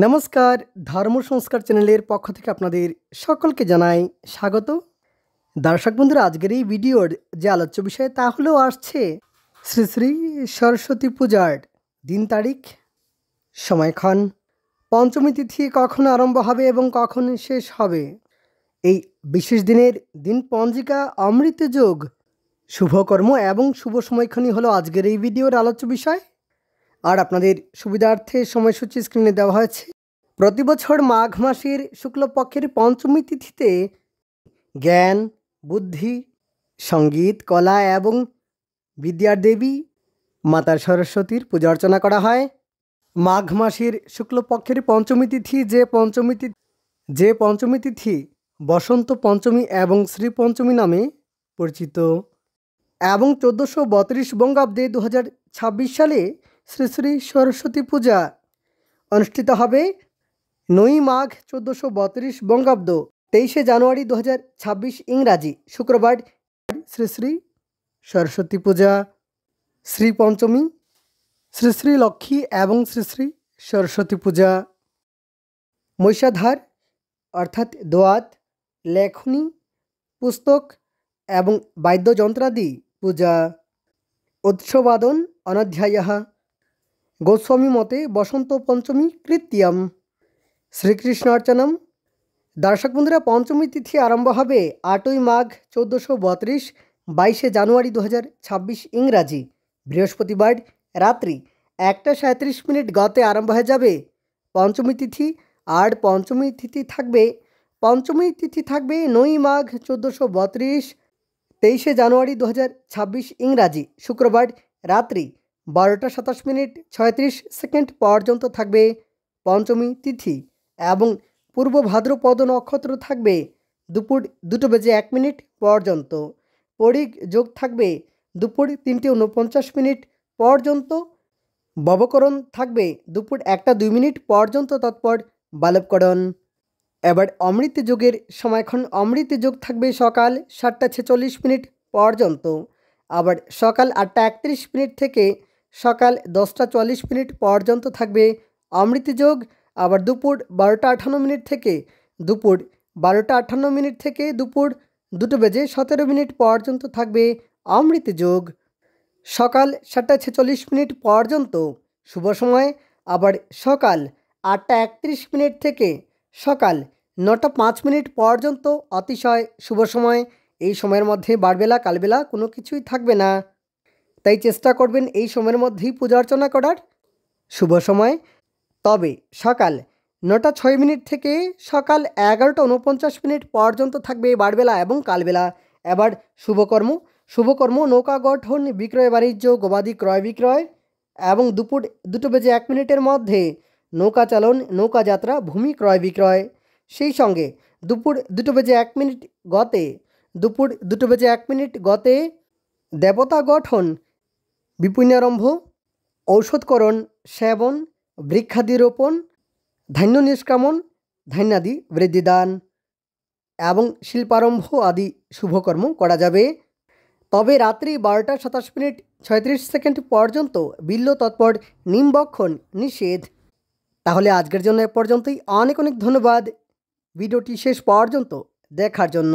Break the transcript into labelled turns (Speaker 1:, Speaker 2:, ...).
Speaker 1: নমস্কার, ধর্ম সংস্কার চ্যানেলের পক্ষ থেকে আপনাদের সকলকে জানাই স্বাগত। দর্শক বন্ধুরা, আজকের এই ভিডিওর যে আলোচ্য বিষয় তা হলো আসছে শ্রী শ্রী সরস্বতী পূজার দিন, তারিখ, সময়ক্ষণ, পঞ্চমী তিথি কখন আরম্ভ হবে এবং কখন শেষ হবে, এই বিশেষ দিনের দিন পঞ্জিকা, অমৃত যোগ, শুভকর্ম এবং শুভ সময়ক্ষণই হলো আজকের এই ভিডিওর আলোচ্য বিষয়। আর আপনাদের সুবিধার্থে সময়সূচি স্ক্রিনে দেওয়া হয়েছে। প্রতি বছর মাঘ মাসের শুক্লপক্ষের পঞ্চমী তিথিতে জ্ঞান, বুদ্ধি, সঙ্গীত, কলা এবং বিদ্যার দেবী মাতা সরস্বতীর পূজা অর্চনা করা হয়। মাঘ মাসের শুক্লপক্ষের পঞ্চমী তিথি যে পঞ্চমী তিথি বসন্ত পঞ্চমী এবং শ্রী পঞ্চমী নামে পরিচিত এবং 1432 বঙ্গাব্দে 2026 সালে শ্রী শ্রী সরস্বতী পূজা অনুষ্ঠিত হবে। 9 মাঘ 1432 বঙ্গাব্দ 23 জানুয়ারি 2026 ইংরাজি শুক্রবার শ্রী শ্রী সরস্বতী পূজা। শ্রী পঞ্চমী, শ্রী শ্রী লক্ষ্মী এবং শ্রী শ্রী সরস্বতী পূজা। মহিষাধার অর্থাৎ দোয়াত, লেখনী, পুস্তক এবং বাদ্যযন্ত্রাদি পূজা। উৎসবাদন অনধ্যায়ঃ। গোস্বামী মতে বসন্ত পঞ্চমী কৃত্যম। শ্রীকৃষ্ণ অর্চনম। দর্শক বন্ধুরা, পঞ্চমী তিথি আরম্ভ হবে 8ই মাঘ 1432 22 জানুয়ারি 2026 ইংরাজি বৃহস্পতিবার রাত্রি 1:37 গতে আরম্ভ হয়ে যাবে পঞ্চমী তিথি। আর পঞ্চমী তিথি থাকবে 9ই মাঘ 1432 23 জানুয়ারি 2026 ইংরাজি শুক্রবার রাত্রি 12:27 পর্যন্ত থাকবে পঞ্চমী তিথি এবং পূর্ব ভাদ্রপদ নক্ষত্র থাকবে দুপুর 2:01 পর্যন্ত। পরিগ যোগ থাকবে দুপুর 3:49 পর্যন্ত। ববকরণ থাকবে দুপুর 1:02 পর্যন্ত তৎপর বালবকরণ। এবার অমৃত যোগের সময়ক্ষণ। অমৃত যোগ থাকবে সকাল 7:46 পর্যন্ত, আবার সকাল 8:31 থেকে সকাল 10:44 পর্যন্ত থাকবে অমৃত যোগ। আবার দুপুর 12:58 থেকে দুপুর 12:58 থেকে দুপুর 2:17 পর্যন্ত থাকবে অমৃত যোগ। সকাল 7:46 পর্যন্ত শুভ সময়। আবার সকাল 8:31 থেকে সকাল 9:05 পর্যন্ত অতিশয় শুভ সময়। এই সময়ের মধ্যে বারবেলা কালবেলা কোনো কিছুই থাকবে না, তাই চেষ্টা করবেন এই সময়ের মধ্যেই পূজা অর্চনা করার। শুভ সময় তবে সকাল 9:06 থেকে সকাল 11:49 পর্যন্ত থাকবে বারবেলা এবং কালবেলা। এবার শুভকর্ম নৌকা গঠন, বিক্রয় বাণিজ্য, গবাদি ক্রয় বিক্রয় এবং দুপুর 2:01 মধ্যে নৌকা চালন, নৌকা যাত্রা, ভূমি ক্রয় বিক্রয়। সেই সঙ্গে দুপুর 2:01 গতে দেবতা গঠন, বিপুণারম্ভ, ঔষধকরণ, সেবন, বৃক্ষাদি রোপণ, ধান্য নিষ্কামন, ধান্যাদি বৃদ্ধিদান এবং শিল্পারম্ভ আদি শুভকর্ম করা যাবে। তবে রাত্রি 12:27 পর্যন্ত বিল্ল তৎপর নিম্বক্ষণ নিষেধ। তাহলে আজকের জন্য এ পর্যন্তই। অনেক ধন্যবাদ ভিডিওটি শেষ পর্যন্ত দেখার জন্য।